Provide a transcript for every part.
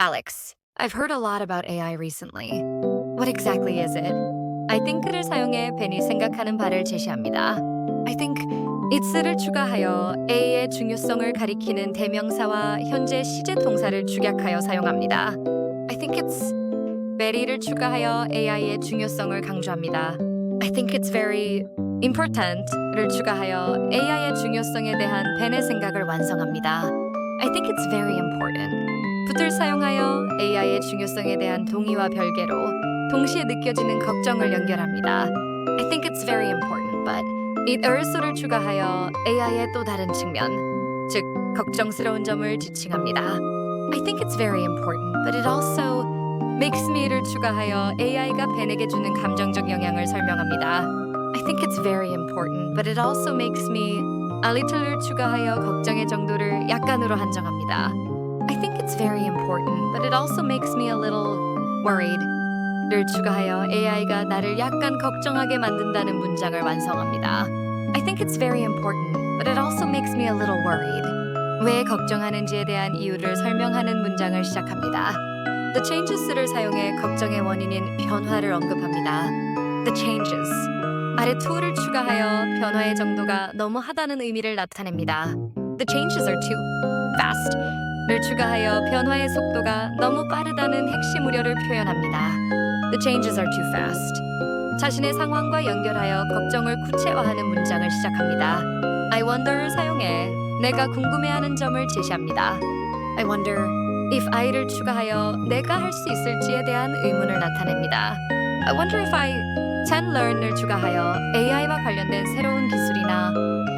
Alex, I've heard a lot about AI recently. What exactly is it? I think를 사용해 벤이 생각하는 바를 제시합니다. I think its를 추가하여 A의 중요성을 가리키는 대명사와 현재 시제 동사를 축약하여 사용합니다. I think it's very를 추가하여 AI의 중요성을 강조합니다. I think it's very important를 추가하여 AI의 중요성에 대한 벤의 생각을 완성합니다. I think it's very important. put을 사용하여 AI의 중요성에 대한 동의와 별개로 동시에 느껴지는 걱정을 연결합니다. I think it's very important, but it also를 추가하여 AI의 또 다른 측면, 즉 걱정스러운 점을 지칭합니다. I think it's very important, but it also makes me를 추가하여 AI가 벤에게 주는 감정적 영향을 설명합니다. I think it's very important, but it also makes me a little를 추가하여 걱정의 정도를 약간으로 한정합니다. I think it's very important, but it also makes me a little worried. 를 추가하여 AI가 나를 약간 걱정하게 만든다는 문장을 완성합니다. I think it's very important, but it also makes me a little worried. 왜 걱정하는지에 대한 이유를 설명하는 문장을 시작합니다. The changes를 사용해 걱정의 원인인 변화를 언급합니다. The changes. 아래 to를 추가하여 변화의 정도가 너무하다는 의미를 나타냅니다. The changes are too fast. 를 추가하여 변화의 속도가 너무 빠르다는 핵심 우려를 표현합니다. The changes are too fast. 자신의 상황과 연결하여 걱정을 구체화하는 문장을 시작합니다. I wonder를 사용해 내가 궁금해하는 점을 제시합니다. I wonder if I를 추가하여 내가 할 수 있을지에 대한 의문을 나타냅니다. I wonder if I can learn을 추가하여 AI와 관련된 새로운 기술이나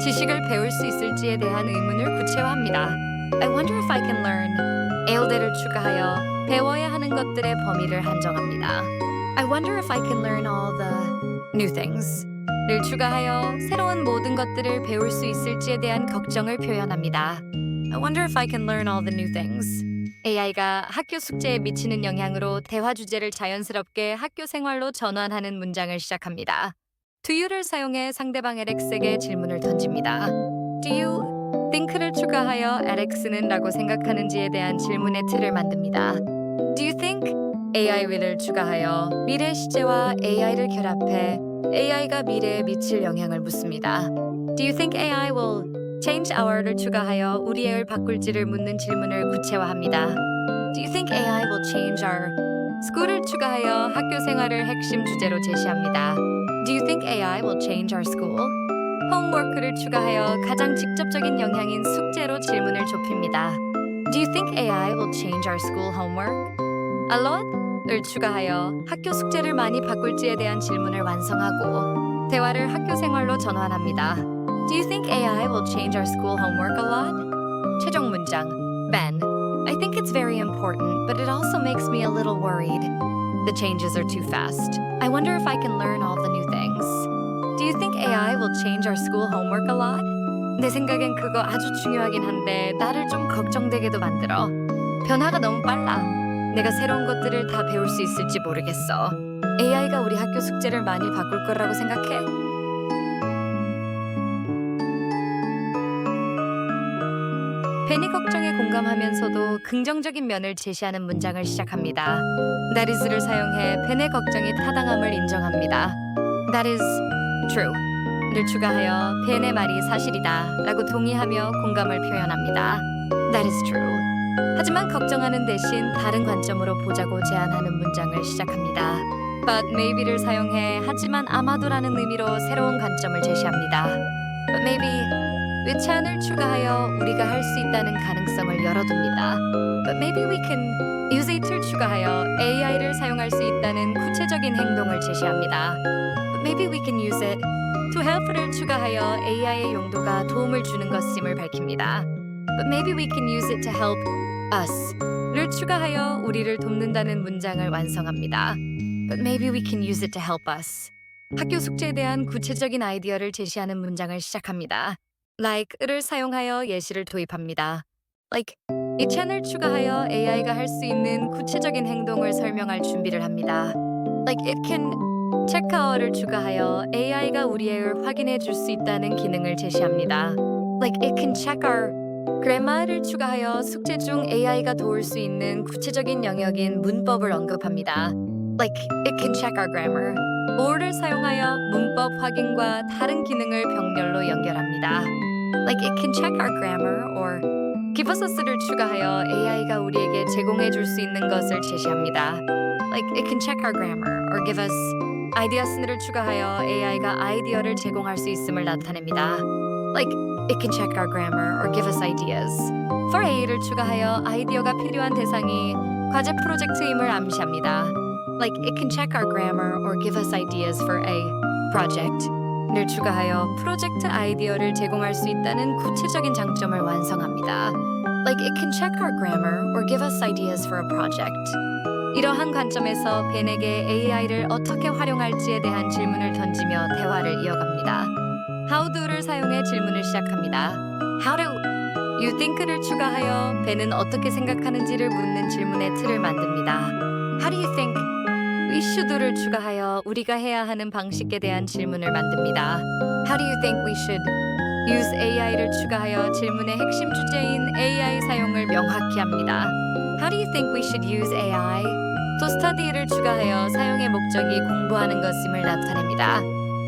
지식을 배울 수 있을지에 대한 의문을 구체화합니다. I wonder if I can learn. 에어대를 추가하여 배워야 하는 것들의 범위를 한정합니다. I wonder if I can learn all the new things. 를 추가하여 새로운 모든 것들을 배울 수 있을지에 대한 걱정을 표현합니다. I wonder if I can learn all the new things. AI가 학교 숙제에 미치는 영향으로 대화 주제를 자연스럽게 학교 생활로 전환하는 문장을 시작합니다. Do you를 사용해 상대방 Alex에게 질문을 던집니다. Do you think를 추가하여 Alex는 라고 생각하는지에 대한 질문의 틀을 만듭니다. Do you think AI will을 추가하여 미래 시제와 AI를 결합해 AI가 미래에 미칠 영향을 묻습니다. Do you think AI will change our를 추가하여 우리의 바꿀지를 묻는 질문을 구체화합니다. Do you think AI will change our school을 추가하여 학교 생활을 핵심 주제로 제시합니다. Do you think AI will change our school? homework를 추가하여 가장 직접적인 영향인 숙제로 질문을 좁힙니다. Do you think AI will change our school homework? A lot을 추가하여 학교 숙제를 많이 바꿀지에 대한 질문을 완성하고 대화를 학교 생활로 전환합니다. Do you think AI will change our school homework a lot? 최종 문장. Ben, I think it's very important, but it also makes me a little worried. The changes are too fast. I wonder if I can learn all the new things. Do you think AI will change our school homework a lot? 내 생각엔 그거 아주 중요하긴 한데 나를 좀 걱정되게도 만들어. 변화가 너무 빨라. 내가 새로운 것들을 다 배울 수 있을지 모르겠어. AI가 우리 학교 숙제를 많이 바꿀 거라고 생각해? 벤이 걱정에 공감하면서도 긍정적인 면을 제시하는 문장을 시작합니다. That is를 사용해 벤의 걱정이 타당함을 인정합니다. That is true. 를 추가하여 벤의 말이 사실이다 라고 동의하며 공감을 표현합니다. That is true. 하지만 걱정하는 대신 다른 관점으로 보자고 제안하는 문장을 시작합니다. But maybe를 사용해 하지만 아마도라는 의미로 새로운 관점을 제시합니다. But maybe which안을 추가하여 우리가 할 수 있다는 가능성을 열어둡니다. But maybe we can use it을 추가하여 AI를 사용할 수 있다는 구체적인 행동을 제시합니다. But maybe we can use it to help를 추가하여 AI의 용도가 도움을 주는 것임을 밝힙니다. But maybe we can use it to help us를 추가하여 우리를 돕는다는 문장을 완성합니다. But maybe we can use it to help us. 학교 숙제에 대한 구체적인 아이디어를 제시하는 문장을 시작합니다. Like를 사용하여 예시를 도입합니다. Like, 이 채널 추가하여 AI가 할 수 있는 구체적인 행동을 설명할 준비를 합니다. Like, it can check our를 추가하여 AI가 우리의 확인해 줄 수 있다는 기능을 제시합니다. Like, it can check our 그래마를 추가하여 숙제 중 AI가 도울 수 있는 구체적인 영역인 문법을 언급합니다. Like, it can check our grammar. or를 사용하여 문법 확인과 다른 기능을 병렬로 연결합니다. Like, it can check our grammar or give us a를 추가하여 AI가 우리에게 제공해 줄 수 있는 것을 제시합니다. Like, it can check our grammar or give us ideas를 추가하여 AI가 아이디어를 제공할 수 있음을 나타냅니다. Like, it can check our grammar or give us ideas. For A를 추가하여 아이디어가 필요한 대상이 과제 프로젝트임을 암시합니다. Like, it can check our grammar or give us ideas for a project. 를 추가하여 프로젝트 아이디어를 제공할 수 있다는 구체적인 장점을 완성합니다. Like, it can check our grammar or give us ideas for a project. 이러한 관점에서 벤에게 AI를 어떻게 활용할지에 대한 질문을 던지며 대화를 이어갑니다. How do를 사용해 질문을 시작합니다. How do you think를 추가하여 벤은 어떻게 생각하는지를 묻는 질문의 틀을 만듭니다. How do you think we should를 추가하여 우리가 해야 하는 방식에 대한 질문을 만듭니다. How do you think we should use AI를 추가하여 질문의 핵심 주제인 AI 사용을 명확히 합니다. How do you think we should use AI? to study를 추가하여 사용의 목적이 공부하는 것임을 나타냅니다.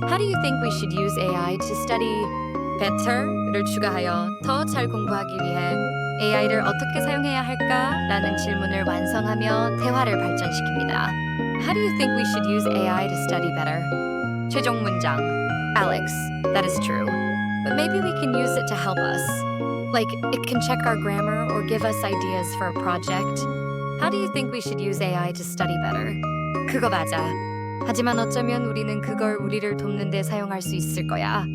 How do you think we should use AI to study better를 추가하여 더 잘 공부하기 위해 AI를 어떻게 사용해야 할까? 라는 질문을 완성하며 대화를 발전시킵니다. How do you think we should use AI to study better? 최종 문장. Alex, that is true. But maybe we can use it to help us. Like, it can check our grammar or give us ideas for a project. How do you think we should use AI to study better? 그거 맞아. 하지만 어쩌면 우리는 그걸 우리를 돕는 데 사용할 수 있을 거야.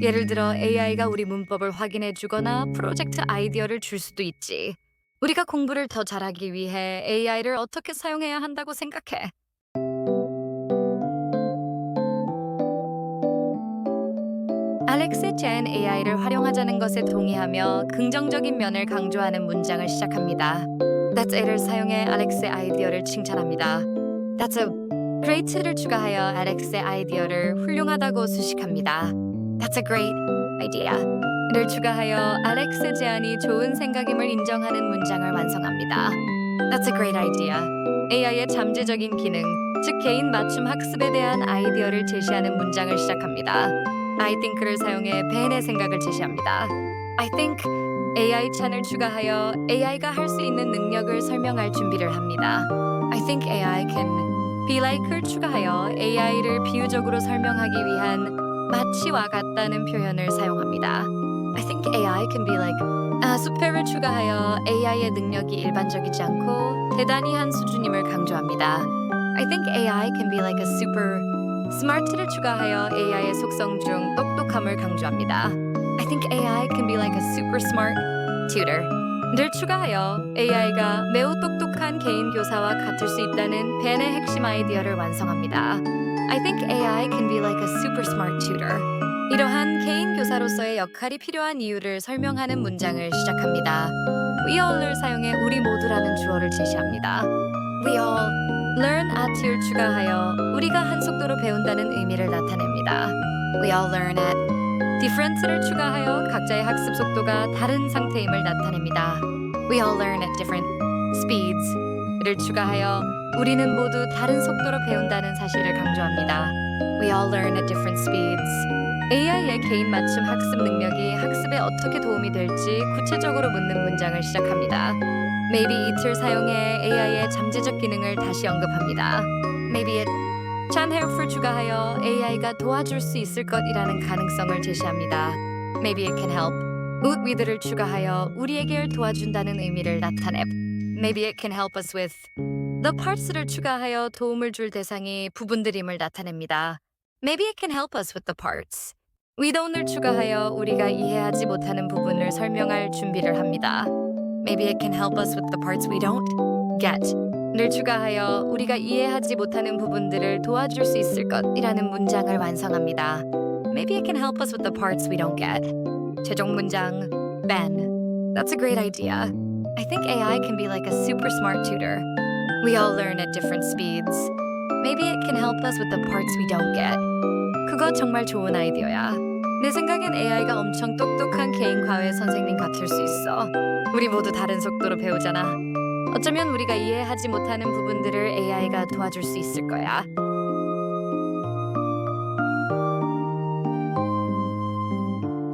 예를 들어 AI가 우리 문법을 확인해 주거나 프로젝트 아이디어를 줄 수도 있지. 우리가 공부를 더 잘하기 위해 AI를 어떻게 사용해야 한다고 생각해? 알렉스 젠 AI를 활용하자는 것에 동의하며 긍정적인 면을 강조하는 문장을 시작합니다. That's it을 사용해 알렉스의 아이디어를 칭찬합니다. That's a great를 추가하여 알렉스의 아이디어를 훌륭하다고 수식합니다. That's a great idea. 를 추가하여 알렉스 제안이 좋은 생각임을 인정하는 문장을 완성합니다. That's a great idea. AI의 잠재적인 기능, 즉 개인 맞춤 학습에 대한 아이디어를 제시하는 문장을 시작합니다. I think를 사용해 벤의 생각을 제시합니다. I think AI 찬을 추가하여 AI가 할 수 있는 능력을 설명할 준비를 합니다. I think AI can be like를 추가하여 AI를 비유적으로 설명하기 위한 마치와 같다는 표현을 사용합니다. I think AI can be like super를 추가하여 AI의 능력이 일반적이지 않고 대단히 한 수준임을 강조합니다. I think AI can be like a super smart를 추가하여 AI의 속성 중 똑똑함을 강조합니다. I think AI can be like a super smart tutor. 를 추가하여 AI가 매우 똑똑한 개인 교사와 같을 수 있다는 벤의 핵심 아이디어를 완성합니다. I think AI can be like a super smart tutor. 이러한 개인 교사로서의 역할이 필요한 이유를 설명하는 문장을 시작합니다. We all을 사용해 우리 모두라는 주어를 제시합니다. We all learn at를 추가하여 우리가 한 속도로 배운다는 의미를 나타냅니다. We all learn at different를 추가하여 각자의 학습 속도가 다른 상태임을 나타냅니다. We all learn at different speeds를 추가하여 우리는 모두 다른 속도로 배운다는 사실을 강조합니다. We all learn at different speeds. AI의 개인 맞춤 학습 능력이 학습에 어떻게 도움이 될지 구체적으로 묻는 문장을 시작합니다. Maybe it을 사용해 AI의 잠재적 기능을 다시 언급합니다. Maybe it can help을 추가하여 AI가 도와줄 수 있을 것이라는 가능성을 제시합니다. Maybe it can help with를 추가하여 우리에게 도와준다는 의미를 나타내. Maybe it can help us with the parts를 추가하여 도움을 줄 대상이 부분들임을 나타냅니다. Maybe it can help us with the parts. We don't을 추가하여 우리가 이해하지 못하는 부분을 설명할 준비를 합니다. Maybe it can help us with the parts we don't get. 를 추가하여 우리가 이해하지 못하는 부분들을 도와줄 수 있을 것이라는 문장을 완성합니다. Maybe it can help us with the parts we don't get. 최종 문장. Ben. That's a great idea. I think AI can be like a super smart tutor. We all learn at different speeds. Maybe it can help us with the parts we don't get. 그거 정말 좋은 아이디어야. 내 생각엔 AI가 엄청 똑똑한 개인 과외 선생님 같을 수 있어. 우리 모두 다른 속도로 배우잖아. 어쩌면 우리가 이해하지 못하는 부분들을 AI가 도와줄 수 있을 거야.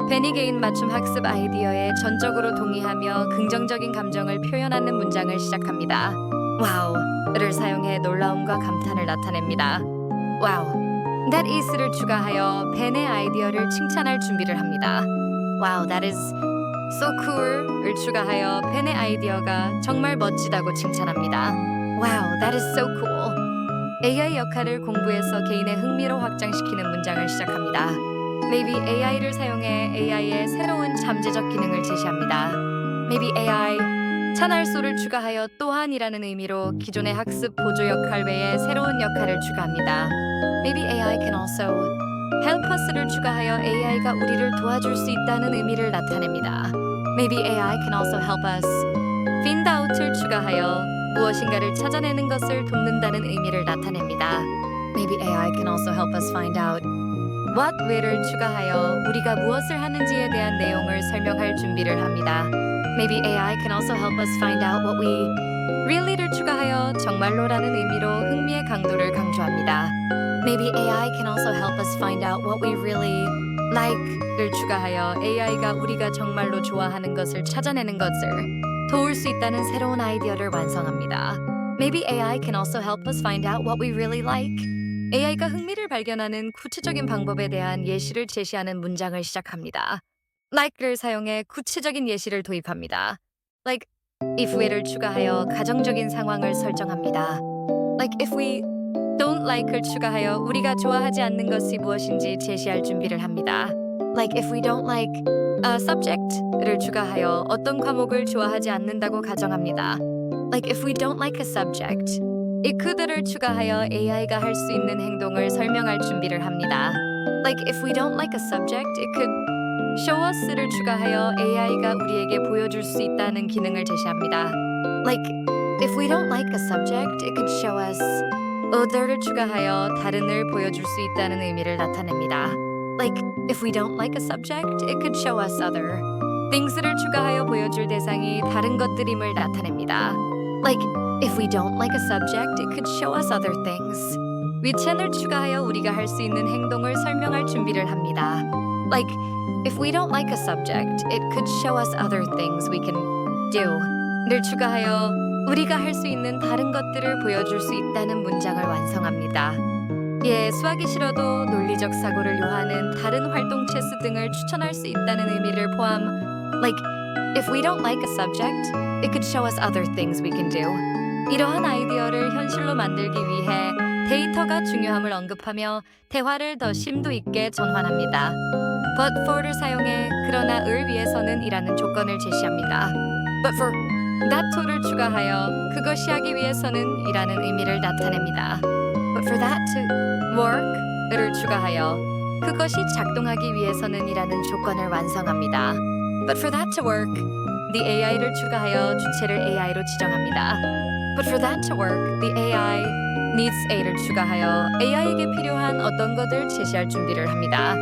베니 개인 맞춤 학습 아이디어에 전적으로 동의하며 긍정적인 감정을 표현하는 문장을 시작합니다. 와우를 사용해 놀라움과 감탄을 나타냅니다. 와우. That is를 추가하여 벤의 아이디어를 칭찬할 준비를 합니다. Wow, that is so cool을 추가하여 벤의 아이디어가 정말 멋지다고 칭찬합니다. Wow, that is so cool. AI 역할을 공부해서 개인의 흥미로 확장시키는 문장을 시작합니다. Maybe AI를 사용해 AI의 새로운 잠재적 기능을 제시합니다. Maybe AI 찬알소를 추가하여 또한이라는 의미로 기존의 학습 보조 역할 외에 새로운 역할을 추가합니다. Maybe AI can also help us를 추가하여 AI가 우리를 도와줄 수 있다는 의미를 나타냅니다. Maybe AI can also help us find out을 추가하여 무엇인가를 찾아내는 것을 돕는다는 의미를 나타냅니다. Maybe AI can also help us find out what we를 추가하여 우리가 무엇을 하는지에 대한 내용을 설명할 준비를 합니다. Maybe AI can also help us find out what we really를 추가하여 정말로라는 의미로 흥미의 강도를 강조합니다. Maybe AI can also help us find out what we really like를 추가하여 AI가 우리가 정말로 좋아하는 것을 찾아내는 것을 도울 수 있다는 새로운 아이디어를 완성합니다. Maybe AI can also help us find out what we really like. AI가 흥미를 발견하는 구체적인 방법에 대한 예시를 제시하는 문장을 시작합니다. like를 사용해 구체적인 예시를 도입합니다. Like if we를 추가하여 가정적인 상황을 설정합니다. Like if we don't like를 추가하여 우리가 좋아하지 않는 것이 무엇인지 제시할 준비를 합니다. Like if we don't like a subject를 추가하여 어떤 과목을 좋아하지 않는다고 가정합니다. Like if we don't like a subject, it could를 추가하여 AI가 할 수 있는 행동을 설명할 준비를 합니다. Like if we don't like a subject, it could show us를 추가하여 AI가 우리에게 보여줄 수 있다는 기능을 제시합니다. Like if we don't like a subject, it could show us other를 추가하여 다른을 보여줄 수 있다는 의미를 나타냅니다. Like if we don't like a subject, it could show us other things를 추가하여 보여줄 대상이 다른 것들임을 나타냅니다. Like if we don't like a subject, it could show us other things. 위첸을 추가하여 우리가 할 수 있는 행동을 설명할 준비를 합니다. Like if we don't like a subject, it could show us other things we can do를 추가하여 우리가 할 수 있는 다른 것들을 보여줄 수 있다는 문장을 완성합니다. 예, 수학이 싫어도 논리적 사고를 요하는 다른 활동 체스 등을 추천할 수 있다는 의미를 포함. Like, if we don't like a subject, it could show us other things we can do. 이러한 아이디어를 현실로 만들기 위해 데이터가 중요함을 언급하며 대화를 더 심도 있게 전환합니다. But for를 사용해 그러나을 위해서는 이라는 조건을 제시합니다. But for that to를 추가하여 그것이 하기 위해서는 이라는 의미를 나타냅니다. But for that to work를 추가하여 그것이 작동하기 위해서는 이라는 조건을 완성합니다. But for that to work, the AI를 추가하여 주체를 AI로 지정합니다. But for that to work, the AI needs A를 추가하여 AI에게 필요한 어떤 것을 제시할 준비를 합니다.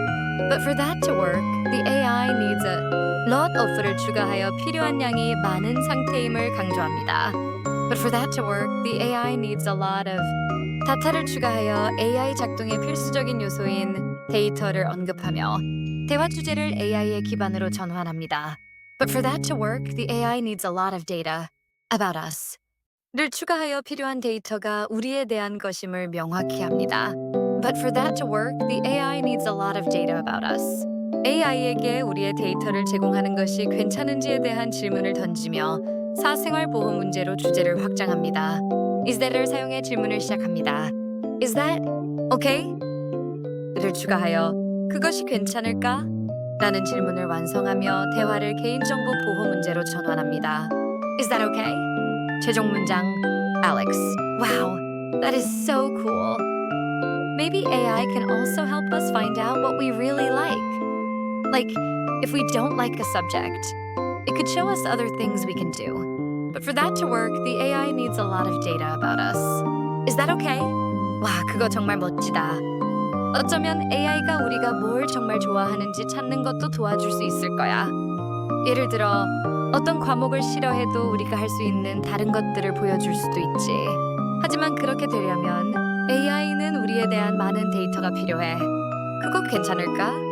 But for that to work, the AI needs a lot of를 추가하여 필요한 양이 많은 상태임을 강조합니다. But for that to work, the AI needs a lot of data를 추가하여 AI 작동의 필수적인 요소인 데이터를 언급하며 대화 주제를 AI의 기반으로 전환합니다. But for that to work, the AI needs a lot of data about us. 를 추가하여 필요한 데이터가 우리에 대한 것임을 명확히 합니다. But for that to work, the AI needs a lot of data about us. AI에게 우리의 데이터를 제공하는 것이 괜찮은지에 대한 질문을 던지며 사생활 보호 문제로 주제를 확장합니다. Is that을 사용해 질문을 시작합니다. Is that okay? 를 추가하여 그것이 괜찮을까? 라는 질문을 완성하며 대화를 개인정보 보호 문제로 전환합니다. Is that okay? 최종 문장 Alex. Wow, that is so cool. Maybe AI can also help us find out what we really like. Like, if we don't like a subject, it could show us other things we can do. But for that to work, the AI needs a lot of data about us. Is that okay? 와, 그거 정말 멋지다. 어쩌면 AI가 우리가 뭘 정말 좋아하는지 찾는 것도 도와줄 수 있을 거야. 예를 들어 어떤 과목을 싫어해도 우리가 할 수 있는 다른 것들을 보여줄 수도 있지. 하지만 그렇게 되려면 AI는 우리에 대한 많은 데이터가 필요해. 그거 괜찮을까?